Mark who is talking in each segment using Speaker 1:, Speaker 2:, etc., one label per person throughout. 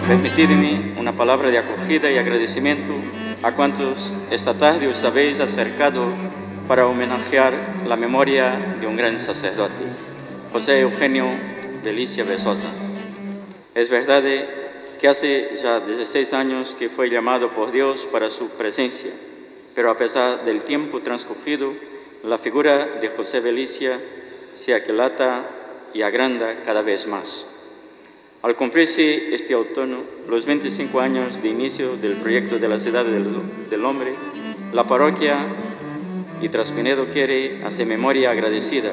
Speaker 1: Permitidme una palabra de acogida y agradecimiento a cuantos esta tarde os habéis acercado para homenajear la memoria de un gran sacerdote, José Eugenio Belicia Bezosa. Es verdad que hace ya 16 años que fue llamado por Dios para su presencia, pero a pesar del tiempo transcurrido, la figura de José Belicia se aquilata y agranda cada vez más. Al cumplirse este otoño los 25 años de inicio del proyecto de la Ciudad del Hombre, la parroquia y Traspinedo quiere hacer memoria agradecida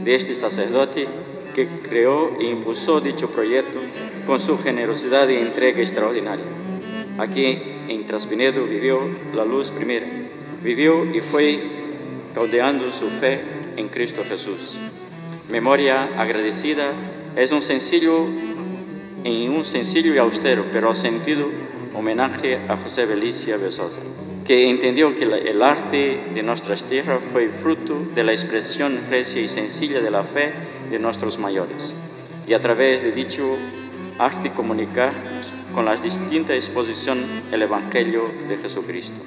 Speaker 1: de este sacerdote que creó e impulsó dicho proyecto con su generosidad y entrega extraordinaria. Aquí en Traspinedo vivió la luz primera, vivió y fue caudeando su fe en Cristo Jesús. Memoria agradecida es un sencillo y austero, pero sentido homenaje a José Belicia Bezosa, que entendió que el arte de nuestras tierras fue fruto de la expresión recia y sencilla de la fe de nuestros mayores, y a través de dicho arte comunicar con las distintas exposiciones el Evangelio de Jesucristo.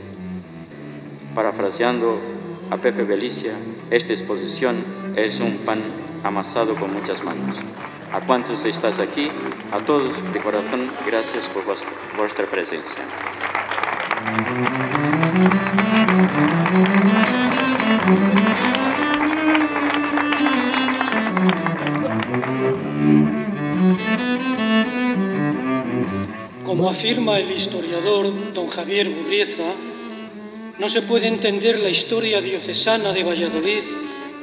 Speaker 1: Parafraseando a Pepe Belicia, esta exposición es un pan amasado con muchas manos. A cuantos estáis aquí, a todos de corazón, gracias por vuestra presencia.
Speaker 2: Como afirma el historiador don Javier Burrieza, no se puede entender la historia diocesana de Valladolid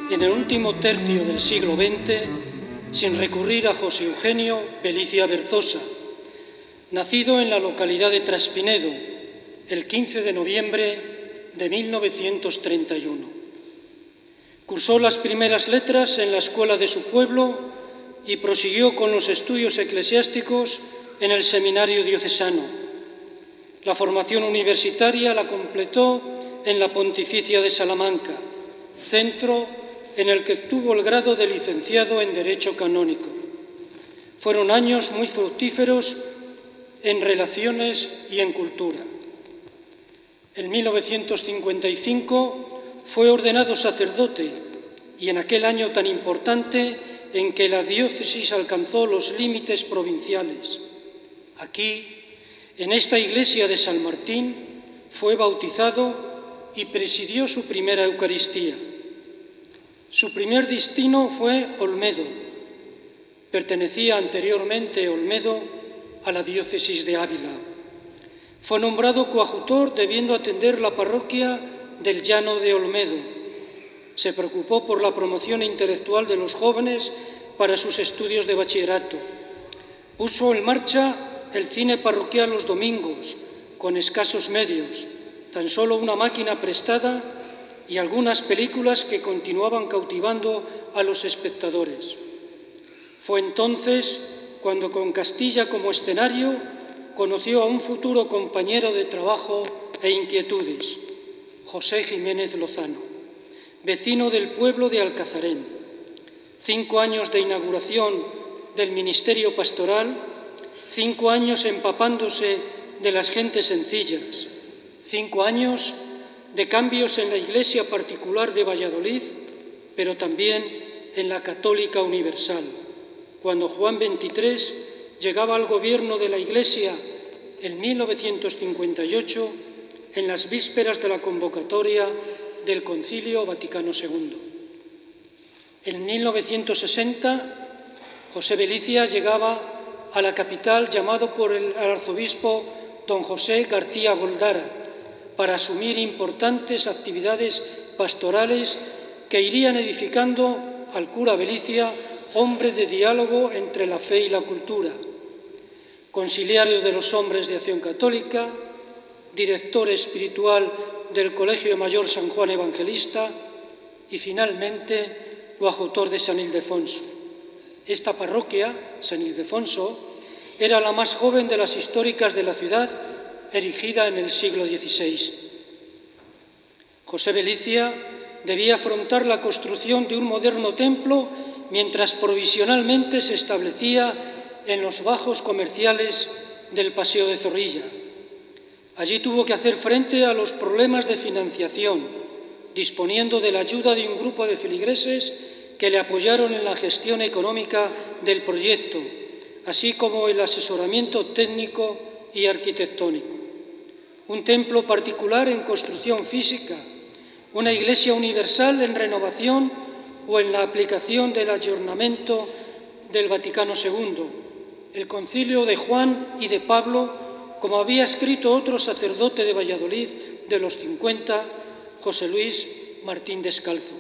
Speaker 2: en el último tercio del siglo XX sin recurrir a José Eugenio Belicia Bezosa, nacido en la localidad de Traspinedo el 15 de noviembre de 1931. Cursó las primeras letras en la escuela de su pueblo y prosiguió con los estudios eclesiásticos en el seminario diocesano. La formación universitaria la completó en la Pontificia de Salamanca, centro en el que obtuvo el grado de licenciado en Derecho Canónico. Fueron años muy fructíferos en relaciones y en cultura. En 1955 fue ordenado sacerdote y en aquel año tan importante en que la diócesis alcanzó los límites provinciales. Aquí, en esta iglesia de San Martín, fue bautizado y presidió su primera Eucaristía. Su primer destino fue Olmedo. Pertenecía anteriormente Olmedo a la diócesis de Ávila. Fue nombrado coadjutor debiendo atender la parroquia del Llano de Olmedo. Se preocupó por la promoción intelectual de los jóvenes para sus estudios de bachillerato. Puso en marcha el cine parroquial los domingos, con escasos medios, tan solo una máquina prestada y algunas películas que continuaban cautivando a los espectadores. Fue entonces cuando, con Castilla como escenario, conoció a un futuro compañero de trabajo e inquietudes, José Jiménez Lozano, vecino del pueblo de Alcazarén. 5 años de inauguración del ministerio pastoral, 5 años empapándose de las gentes sencillas, 5 años de cambios en la Iglesia particular de Valladolid, pero también en la Católica Universal, cuando Juan XXIII llegaba al gobierno de la Iglesia en 1958, en las vísperas de la convocatoria del Concilio Vaticano II. En 1960, José Belicia llegaba a la capital llamado por el arzobispo don José García Goldara para asumir importantes actividades pastorales que irían edificando al cura Belicia, hombre de diálogo entre la fe y la cultura, conciliario de los hombres de Acción Católica, director espiritual del Colegio Mayor San Juan Evangelista y finalmente coadjutor de San Ildefonso. Esta parroquia, San Ildefonso, era la más joven de las históricas de la ciudad, erigida en el siglo XVI. José Belicia debía afrontar la construcción de un moderno templo mientras provisionalmente se establecía en los bajos comerciales del Paseo de Zorrilla. Allí tuvo que hacer frente a los problemas de financiación, disponiendo de la ayuda de un grupo de feligreses que le apoyaron en la gestión económica del proyecto, así como el asesoramiento técnico y arquitectónico. Un templo particular en construcción física, una iglesia universal en renovación o en la aplicación del ayornamiento del Vaticano II, el concilio de Juan y de Pablo, como había escrito otro sacerdote de Valladolid de los 50, José Luis Martín Descalzo.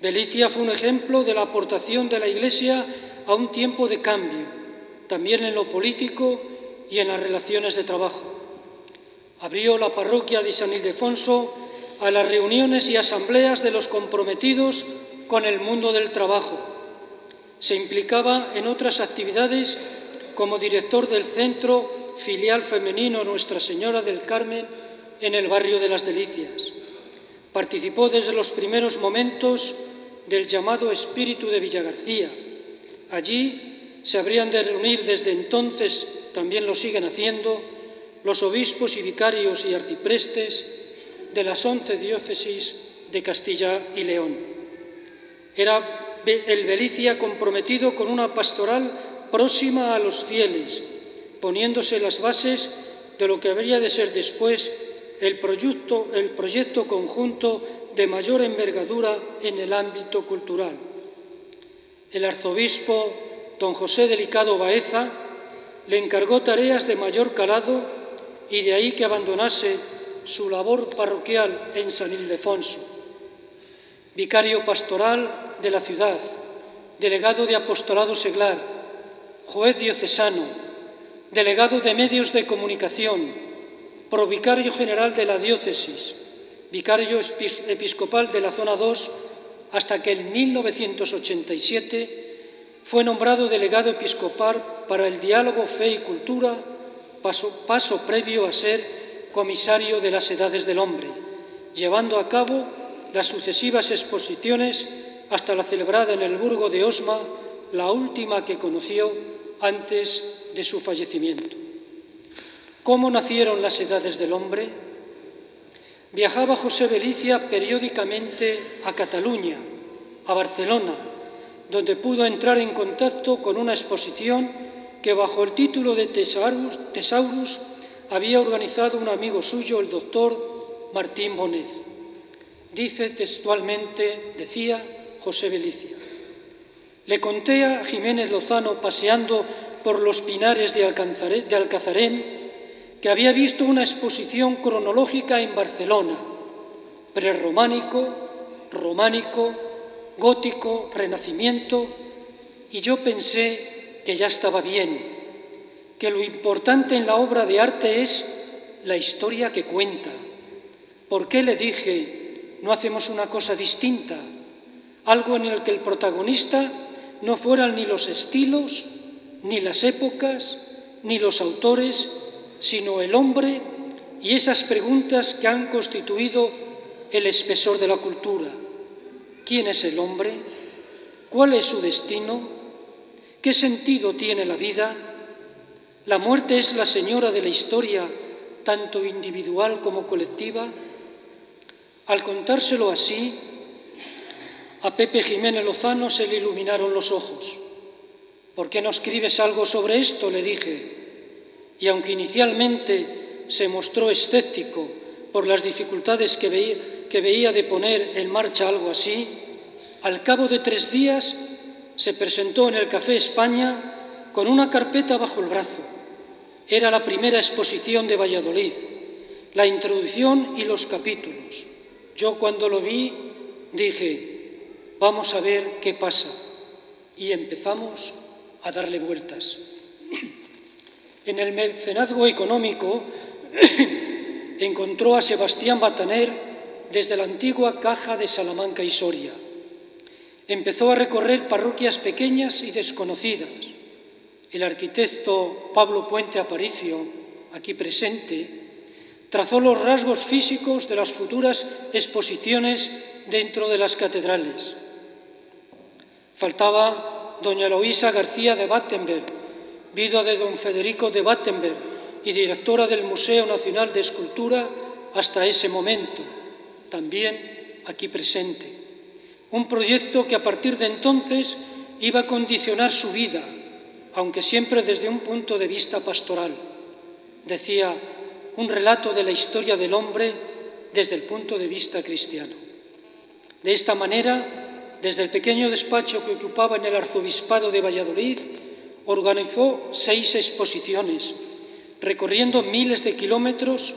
Speaker 2: Velicia fue un ejemplo de la aportación de la Iglesia a un tiempo de cambio, también en lo político y en las relaciones de trabajo. Abrió la parroquia de San Ildefonso a las reuniones y asambleas de los comprometidos con el mundo del trabajo. Se implicaba en otras actividades como director del Centro Filial Femenino Nuestra Señora del Carmen en el barrio de Las Delicias. Participó desde los primeros momentos del llamado Espíritu de Villagarcía. Allí se habrían de reunir desde entonces, también lo siguen haciendo, los obispos y vicarios y arciprestes de las 11 diócesis de Castilla y León. Era el Velicia comprometido con una pastoral próxima a los fieles, poniéndose las bases de lo que habría de ser después el proyecto conjunto de mayor envergadura en el ámbito cultural. El arzobispo don José Delicado Baeza le encargó tareas de mayor calado y de ahí que abandonase su labor parroquial en San Ildefonso. Vicario pastoral de la ciudad, delegado de apostolado seglar, juez diocesano, delegado de medios de comunicación, provicario general de la diócesis, vicario episcopal de la zona 2, hasta que en 1987 fue nombrado delegado episcopal para el diálogo Fe y Cultura, paso previo a ser comisario de las Edades del Hombre, llevando a cabo las sucesivas exposiciones hasta la celebrada en el Burgo de Osma, la última que conoció antes de su fallecimiento. ¿Cómo nacieron las Edades del Hombre? Viajaba José Velicia periódicamente a Cataluña, a Barcelona, donde pudo entrar en contacto con una exposición que bajo el título de Tesaurus había organizado un amigo suyo, el doctor Martín Bonez. Dice textualmente, decía José Velicia: le conté a Jiménez Lozano, paseando por los pinares de Alcazarén, que había visto una exposición cronológica en Barcelona, prerrománico, románico, gótico, renacimiento, y yo pensé que ya estaba bien, que lo importante en la obra de arte es la historia que cuenta. ¿Por qué le dije, no hacemos una cosa distinta? Algo en el que el protagonista no fueran ni los estilos, ni las épocas, ni los autores, sino el hombre y esas preguntas que han constituido el espesor de la cultura. ¿Quién es el hombre? ¿Cuál es su destino? ¿Qué sentido tiene la vida? ¿La muerte es la señora de la historia, tanto individual como colectiva? Al contárselo así, a Pepe Jiménez Lozano se le iluminaron los ojos. ¿Por qué no escribes algo sobre esto?, le dije. Y aunque inicialmente se mostró escéptico por las dificultades que veía de poner en marcha algo así, al cabo de 3 días se presentó en el Café España con una carpeta bajo el brazo. Era la primera exposición de Valladolid, la introducción y los capítulos. Yo cuando lo vi dije, vamos a ver qué pasa, y empezamos a darle vueltas. En el mecenazgo económico encontró a Sebastián Bataner desde la antigua Caja de Salamanca y Soria. Empezó a recorrer parroquias pequeñas y desconocidas. El arquitecto Pablo Puente Aparicio, aquí presente, trazó los rasgos físicos de las futuras exposiciones dentro de las catedrales. Faltaba doña Eloísa García de Battenberg, viuda de don Federico de Battenberg y directora del Museo Nacional de Escultura hasta ese momento, también aquí presente. Un proyecto que a partir de entonces iba a condicionar su vida, aunque siempre desde un punto de vista pastoral. Decía, un relato de la historia del hombre desde el punto de vista cristiano. De esta manera, desde el pequeño despacho que ocupaba en el Arzobispado de Valladolid, organizó 6 exposiciones, recorriendo miles de kilómetros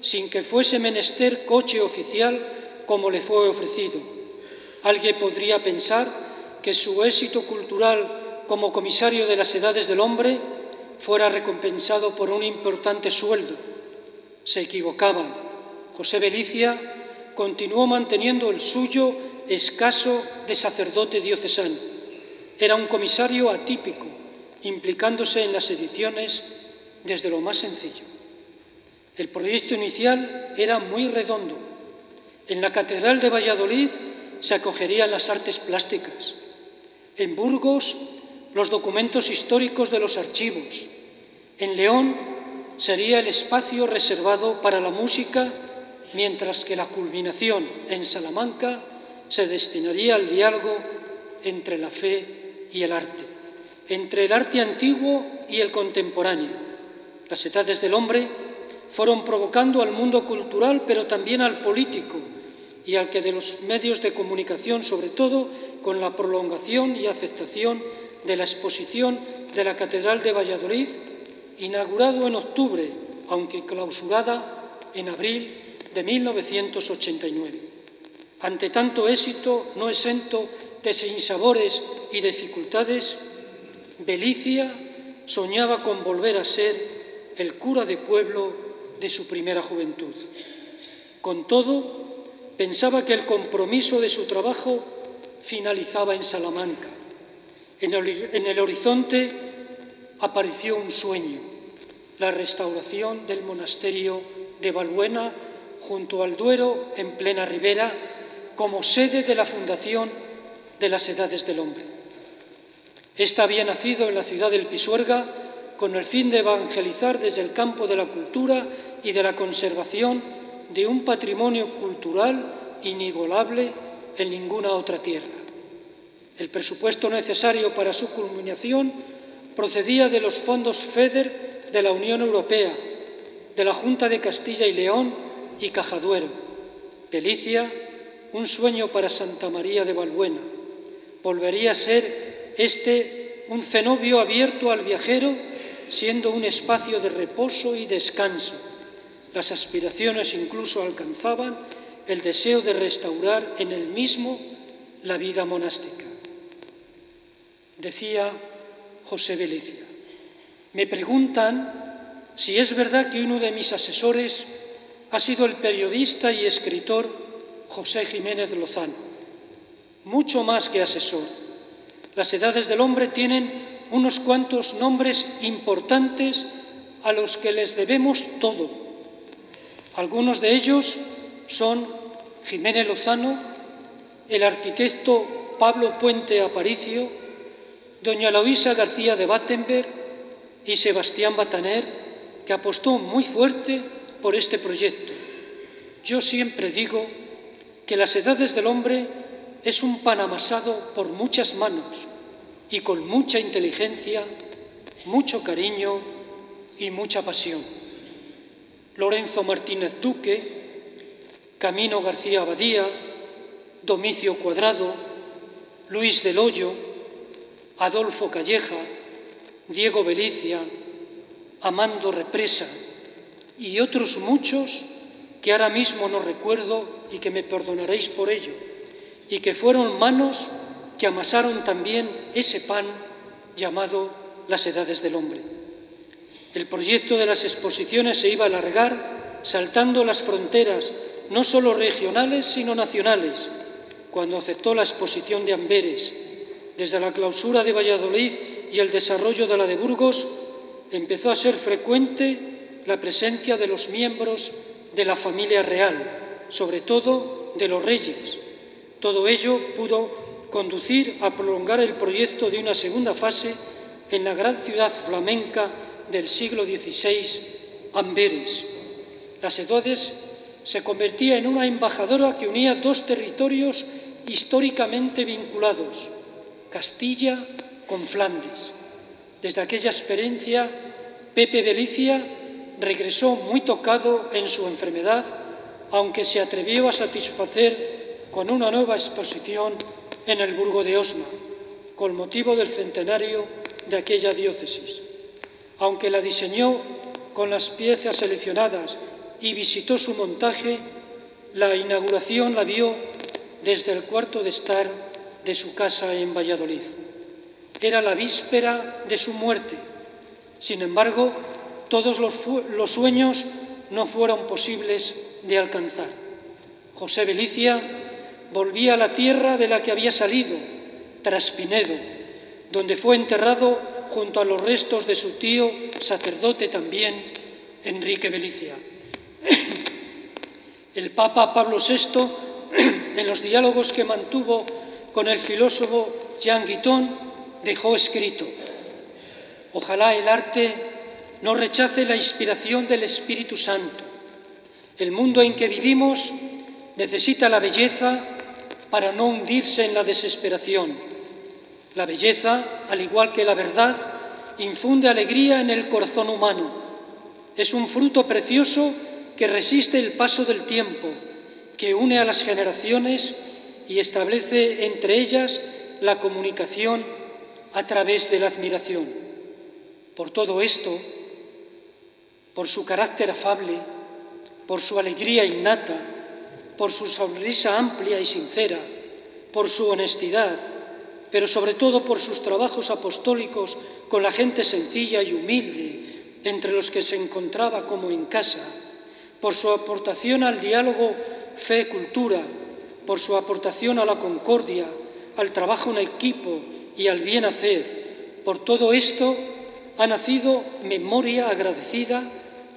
Speaker 2: sin que fuese menester coche oficial como le fue ofrecido. Alguien podría pensar que su éxito cultural como comisario de las Edades del Hombre fuera recompensado por un importante sueldo. Se equivocaban. José Belicia continuó manteniendo el suyo escaso de sacerdote diocesano. Era un comisario atípico, implicándose en las ediciones desde lo más sencillo. El proyecto inicial era muy redondo. En la Catedral de Valladolid se acogerían las artes plásticas. En Burgos, los documentos históricos de los archivos. En León sería el espacio reservado para la música, mientras que la culminación en Salamanca se destinaría al diálogo entre la fe y el arte, entre el arte antiguo y el contemporáneo. Las Edades del Hombre fueron provocando al mundo cultural, pero también al político y al que de los medios de comunicación, sobre todo con la prolongación y aceptación de la exposición de la Catedral de Valladolid, inaugurado en octubre, aunque clausurada en abril de 1989. Ante tanto éxito no exento de sinsabores y dificultades, Belicia soñaba con volver a ser el cura de pueblo de su primera juventud. Con todo, pensaba que el compromiso de su trabajo finalizaba en Salamanca. En el horizonte apareció un sueño, la restauración del monasterio de Valbuena junto al Duero, en plena ribera, como sede de la fundación de las Edades del Hombre. Esta había nacido en la ciudad del Pisuerga con el fin de evangelizar desde el campo de la cultura y de la conservación de un patrimonio cultural inigualable en ninguna otra tierra. El presupuesto necesario para su culminación procedía de los fondos FEDER de la Unión Europea, de la Junta de Castilla y León y Cajaduero. Belicia, un sueño para Santa María de Valbuena. Volvería a ser este un cenobio abierto al viajero, siendo un espacio de reposo y descanso. Las aspiraciones incluso alcanzaban el deseo de restaurar en él mismo la vida monástica. Decía José Belicia, me preguntan si es verdad que uno de mis asesores ha sido el periodista y escritor José Jiménez Lozano. Mucho más que asesor. Las Edades del Hombre tienen unos cuantos nombres importantes a los que les debemos todo. Algunos de ellos son Jiménez Lozano, el arquitecto Pablo Puente Aparicio, doña Luisa García de Battenberg y Sebastián Bataner, que apostó muy fuerte por este proyecto. Yo siempre digo que las Edades del Hombre es un pan amasado por muchas manos y con mucha inteligencia, mucho cariño y mucha pasión. Lorenzo Martínez Duque, Camino García Abadía, Domicio Cuadrado, Luis del Hoyo, Adolfo Calleja, Diego Belicia, Amando Represa y otros muchos que ahora mismo no recuerdo y que me perdonaréis por ello, y que fueron manos que amasaron también ese pan llamado las Edades del Hombre. El proyecto de las exposiciones se iba a alargar saltando las fronteras, no solo regionales, sino nacionales, cuando aceptó la exposición de Amberes. Desde la clausura de Valladolid y el desarrollo de la de Burgos, empezó a ser frecuente la presencia de los miembros de la familia real, sobre todo de los reyes. Todo ello pudo conducir a prolongar el proyecto de una segunda fase en la gran ciudad flamenca del siglo XVI, Amberes. La Sedodes se convertía en una embajadora que unía dos territorios históricamente vinculados, Castilla con Flandes. Desde aquella experiencia, Pepe Belicia regresó muy tocado en su enfermedad, aunque se atrevió a satisfacer con una nueva exposición en el Burgo de Osma, con motivo del centenario de aquella diócesis. Aunque la diseñó con las piezas seleccionadas y visitó su montaje, la inauguración la vio desde el cuarto de estar de su casa en Valladolid. Era la víspera de su muerte. Sin embargo, todos los sueños no fueron posibles de alcanzar. José Belicia volvía a la tierra de la que había salido, Traspinedo, donde fue enterrado junto a los restos de su tío, sacerdote también, Enrique Belicia. El Papa Pablo VI, en los diálogos que mantuvo con el filósofo Jean Guiton, dejó escrito: ojalá el arte no rechace la inspiración del Espíritu Santo. El mundo en que vivimos necesita la belleza para no hundirse en la desesperación. La belleza, al igual que la verdad, infunde alegría en el corazón humano. Es un fruto precioso que resiste el paso del tiempo, que une a las generaciones y establece entre ellas la comunicación a través de la admiración. Por todo esto, por su carácter afable, por su alegría innata, por su sonrisa amplia y sincera, por su honestidad, pero sobre todo por sus trabajos apostólicos con la gente sencilla y humilde, entre los que se encontraba como en casa, por su aportación al diálogo fe-cultura, por su aportación a la concordia, al trabajo en equipo y al bien hacer. Por todo esto ha nacido Memoria Agradecida,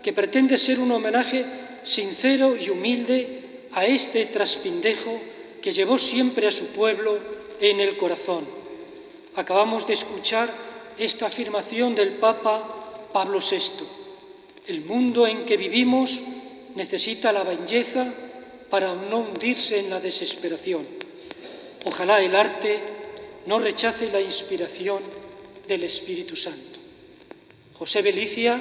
Speaker 2: que pretende ser un homenaje sincero y humilde a este traspindejo que llevó siempre a su pueblo en el corazón. Acabamos de escuchar esta afirmación del Papa Pablo VI. El mundo en que vivimos necesita la belleza para no hundirse en la desesperación. Ojalá el arte no rechace la inspiración del Espíritu Santo. José Belicia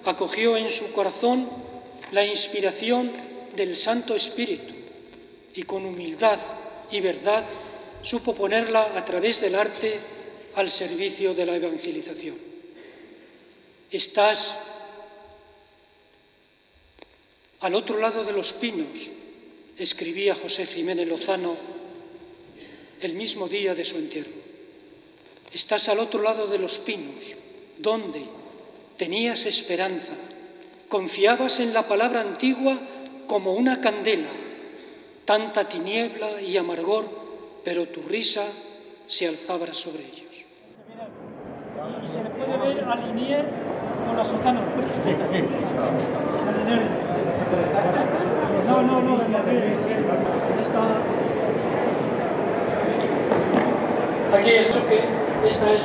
Speaker 2: acogió en su corazón la inspiración del Santo Espíritu y con humildad y verdad supo ponerla a través del arte al servicio de la evangelización. Estás al otro lado de los pinos, escribía José Jiménez Lozano el mismo día de su entierro. Estás al otro lado de los pinos, donde tenías esperanza, confiabas en la palabra antigua como una candela, tanta tiniebla y amargor, pero tu risa se alzaba sobre ellos. Y se le puede ver a Linier con la sotana puesta. No, está... Aquí eso que esta es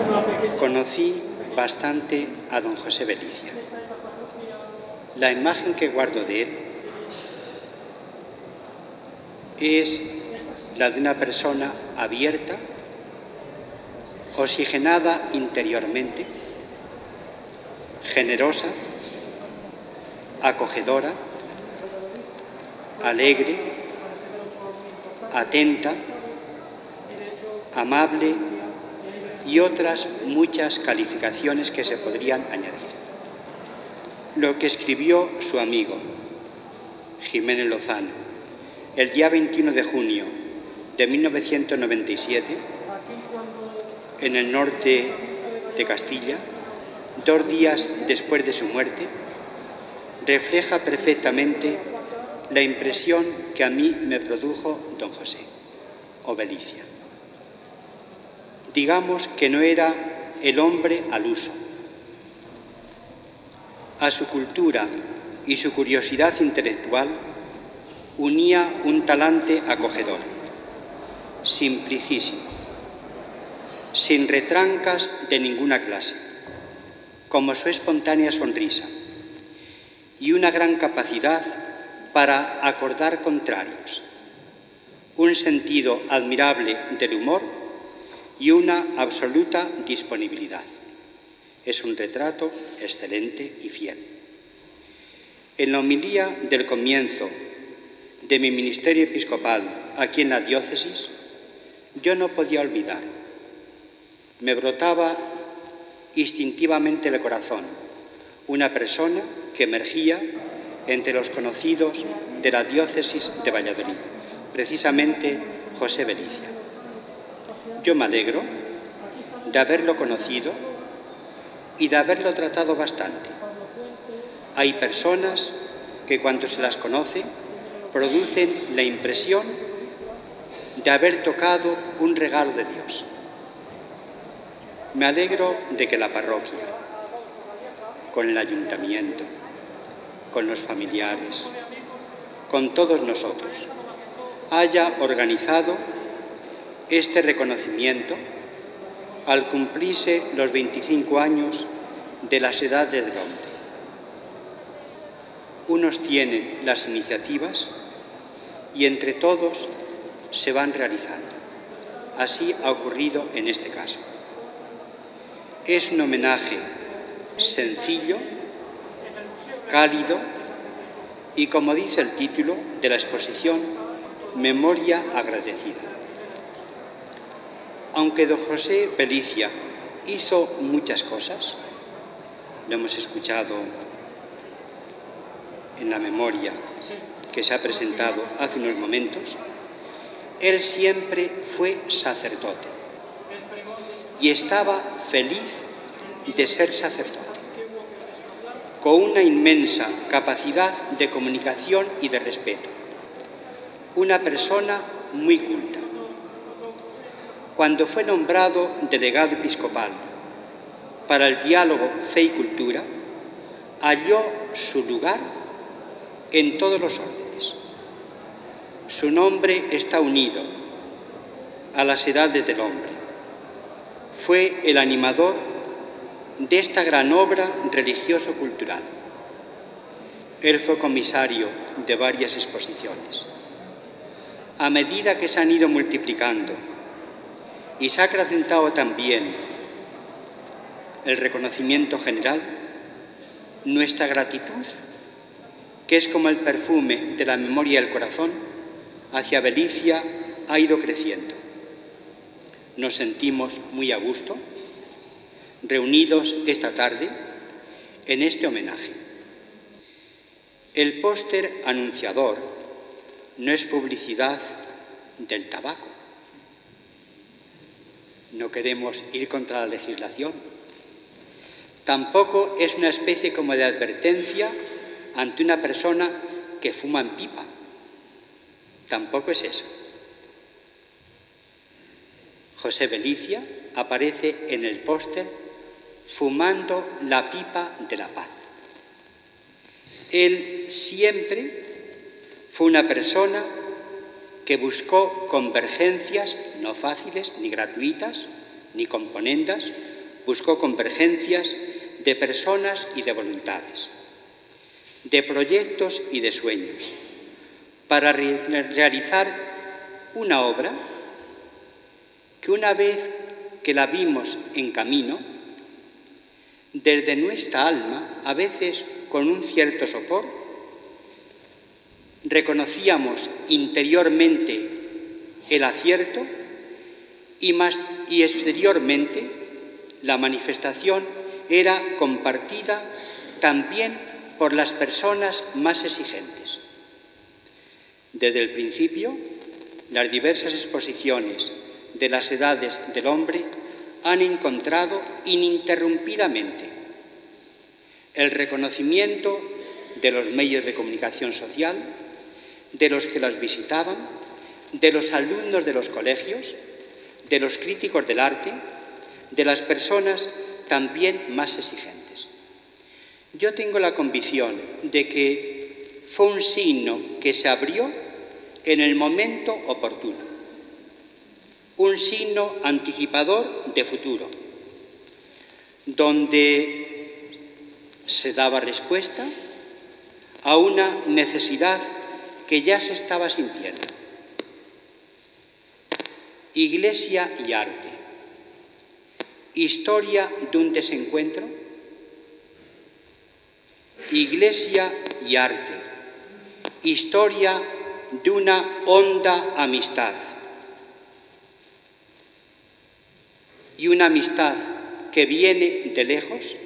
Speaker 2: una pequeña...
Speaker 3: Conocí bastante a don José Belicia. La imagen que guardo de él es la de una persona abierta, oxigenada interiormente, generosa, acogedora, alegre, atenta, amable y otras muchas calificaciones que se podrían añadir. Lo que escribió su amigo Jiménez Lozano el día 21 de junio de 1997 en el norte de Castilla, 2 días después de su muerte, refleja perfectamente la impresión que a mí me produjo don José o Belicia. Digamos que no era el hombre al uso. A su cultura y su curiosidad intelectual unía un talante acogedor, simplicísimo, sin retrancas de ninguna clase, como su espontánea sonrisa y una gran capacidad para acordar contrarios, un sentido admirable del humor y una absoluta disponibilidad. Es un retrato excelente y fiel. En la homilía del comienzo de mi ministerio episcopal aquí en la diócesis, yo no podía olvidar, me brotaba instintivamente el corazón, una persona que emergía entre los conocidos de la diócesis de Valladolid, precisamente José Belicia. Yo me alegro de haberlo conocido y de haberlo tratado bastante. Hay personas que cuando se las conoce producen la impresión de haber tocado un regalo de Dios. Me alegro de que la parroquia, con el ayuntamiento, con los familiares, con todos nosotros, haya organizado este reconocimiento al cumplirse los 25 años de las Edades del Hombre. Unos tienen las iniciativas y entre todos se van realizando. Así ha ocurrido en este caso. Es un homenaje sencillo, cálido y, como dice el título de la exposición, memoria agradecida. Aunque don José Belicia hizo muchas cosas, lo hemos escuchado en la memoria que se ha presentado hace unos momentos, él siempre fue sacerdote y estaba feliz de ser sacerdote, con una inmensa capacidad de comunicación y de respeto, una persona muy culta. Cuando fue nombrado delegado episcopal para el diálogo Fe y Cultura, halló su lugar en todos los órdenes. Su nombre está unido a las edades del hombre. Fue el animador de esta gran obra religioso-cultural. Él fue comisario de varias exposiciones. A medida que se han ido multiplicando y se ha acrecentado también el reconocimiento general, nuestra gratitud, que es como el perfume de la memoria del corazón, hacia Belicia ha ido creciendo. Nos sentimos muy a gusto, reunidos esta tarde en este homenaje. El póster anunciador no es publicidad del tabaco. No queremos ir contra la legislación. Tampoco es una especie como de advertencia ante una persona que fuma en pipa. Tampoco es eso. José Belicia aparece en el póster fumando la pipa de la paz. Él siempre fue una persona que buscó convergencias no fáciles, ni gratuitas, ni componendas, buscó convergencias de personas y de voluntades, de proyectos y de sueños, para realizar una obra que una vez que la vimos en camino, desde nuestra alma, a veces con un cierto sopor, reconocíamos interiormente el acierto y exteriormente la manifestación era compartida también por las personas más exigentes. Desde el principio, las diversas exposiciones de las edades del hombre han encontrado ininterrumpidamente el reconocimiento de los medios de comunicación social, de los que las visitaban, de los alumnos de los colegios, de los críticos del arte, de las personas también más exigentes. Yo tengo la convicción de que fue un signo que se abrió en el momento oportuno. un signo anticipador de futuro, donde se daba respuesta a una necesidad que ya se estaba sintiendo. Iglesia y arte. Historia de un desencuentro. Iglesia y arte. Historia de una honda amistad. Y una amistad que viene de lejos.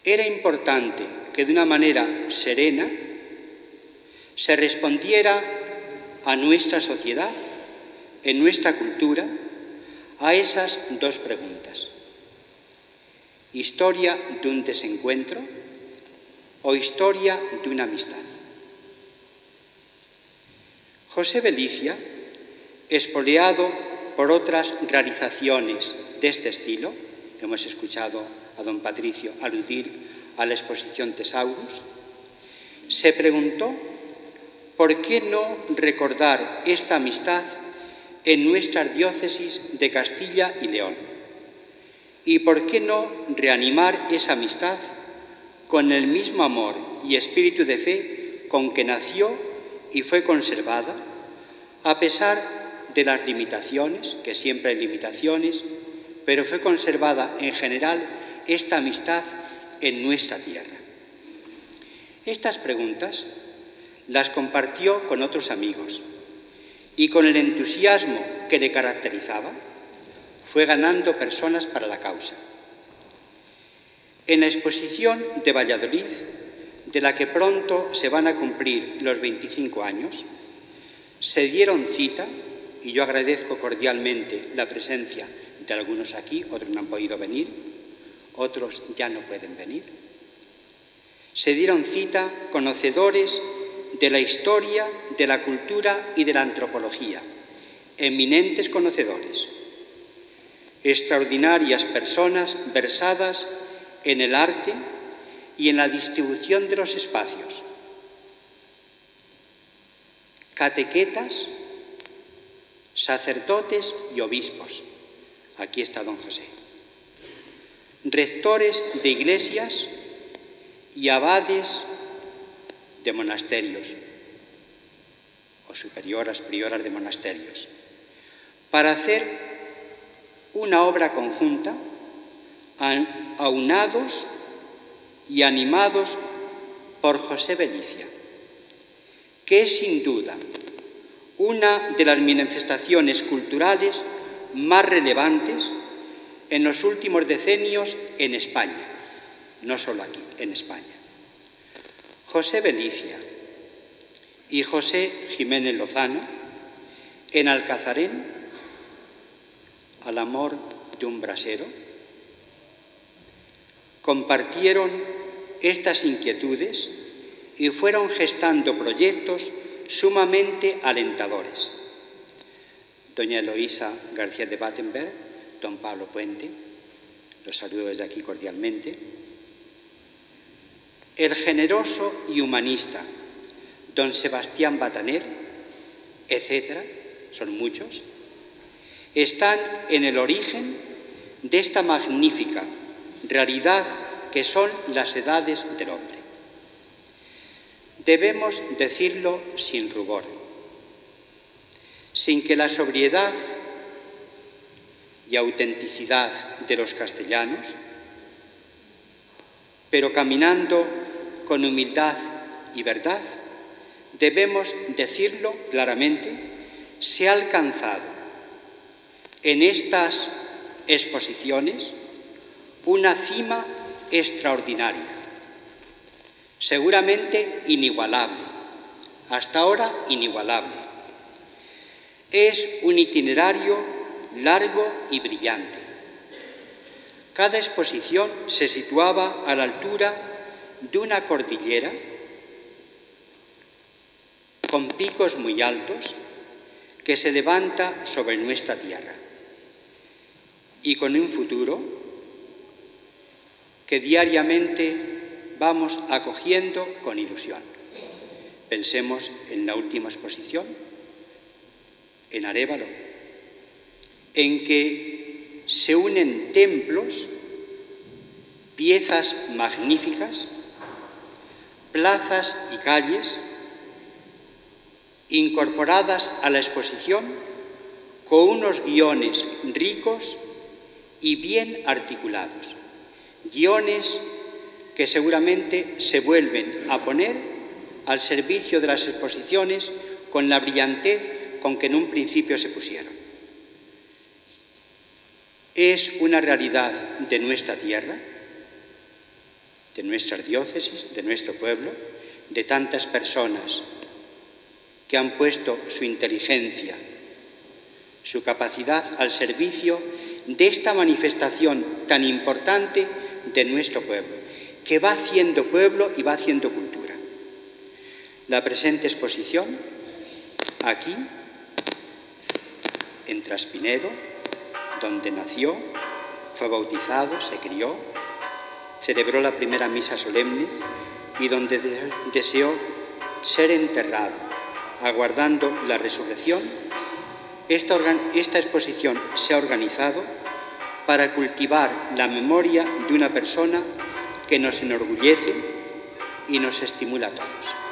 Speaker 3: Era importante que de una manera serena se respondiera a nuestra sociedad, en nuestra cultura, a esas dos preguntas. ¿Historia de un desencuentro o historia de una amistad? José Belicia, espoleado por otras realizaciones de este estilo, hemos escuchado a don Patricio aludir a la exposición Tesaurus, se preguntó por qué no recordar esta amistad en nuestras diócesis de Castilla y León y por qué no reanimar esa amistad con el mismo amor y espíritu de fe con que nació y fue conservada, a pesar de las limitaciones, que siempre hay limitaciones, pero fue conservada en general esta amistad en nuestra tierra. Estas preguntas las compartió con otros amigos y con el entusiasmo que le caracterizaba fue ganando personas para la causa. En la exposición de Valladolid, de la que pronto se van a cumplir los 25 años, se dieron cita, y yo agradezco cordialmente la presencia de algunos aquí, otros no han podido venir, otros ya no pueden venir. Se dieron cita conocedores de la historia, de la cultura y de la antropología, eminentes conocedores, extraordinarias personas versadas en el arte y en la distribución de los espacios, catequetas, sacerdotes y obispos. Aquí está don José. Rectores de iglesias y abades de monasterios o superioras, prioras de monasterios, para hacer una obra conjunta, aunados y animados por José Belicia, que es sin duda una de las manifestaciones culturales más relevantes en los últimos decenios en España, no solo aquí, en España. José Belicia y José Jiménez Lozano, en Alcazarén, al amor de un brasero, compartieron estas inquietudes y fueron gestando proyectos sumamente alentadores. Doña Eloísa García de Battenberg, don Pablo Puente, los saludo desde aquí cordialmente. El generoso y humanista don Sebastián Bataner, etcétera, son muchos, están en el origen de esta magnífica realidad que son las edades del hombre. Debemos decirlo sin rubor, sin que la sobriedad y autenticidad de los castellanos, pero caminando con humildad y verdad, debemos decirlo claramente, se ha alcanzado en estas exposiciones una cima extraordinaria, seguramente inigualable, hasta ahora inigualable. Es un itinerario largo y brillante. Cada exposición se situaba a la altura de una cordillera con picos muy altos que se levanta sobre nuestra tierra y con un futuro que diariamente vamos acogiendo con ilusión. Pensemos en la última exposición, en Arévalo, en que se unen templos, piezas magníficas, plazas y calles, incorporadas a la exposición con unos guiones ricos y bien articulados, guiones que seguramente se vuelven a poner al servicio de las exposiciones con la brillantez con que en un principio se pusieron. Es una realidad de nuestra tierra, de nuestras diócesis, de nuestro pueblo, de tantas personas que han puesto su inteligencia, su capacidad al servicio de esta manifestación tan importante de nuestro pueblo, que va haciendo pueblo y va haciendo cultura. La presente exposición, aquí, en Traspinedo, donde nació, fue bautizado, se crió, celebró la primera misa solemne y donde deseó ser enterrado, aguardando la resurrección. Esta exposición se ha organizado para cultivar la memoria de una persona que nos enorgullece y nos estimula a todos.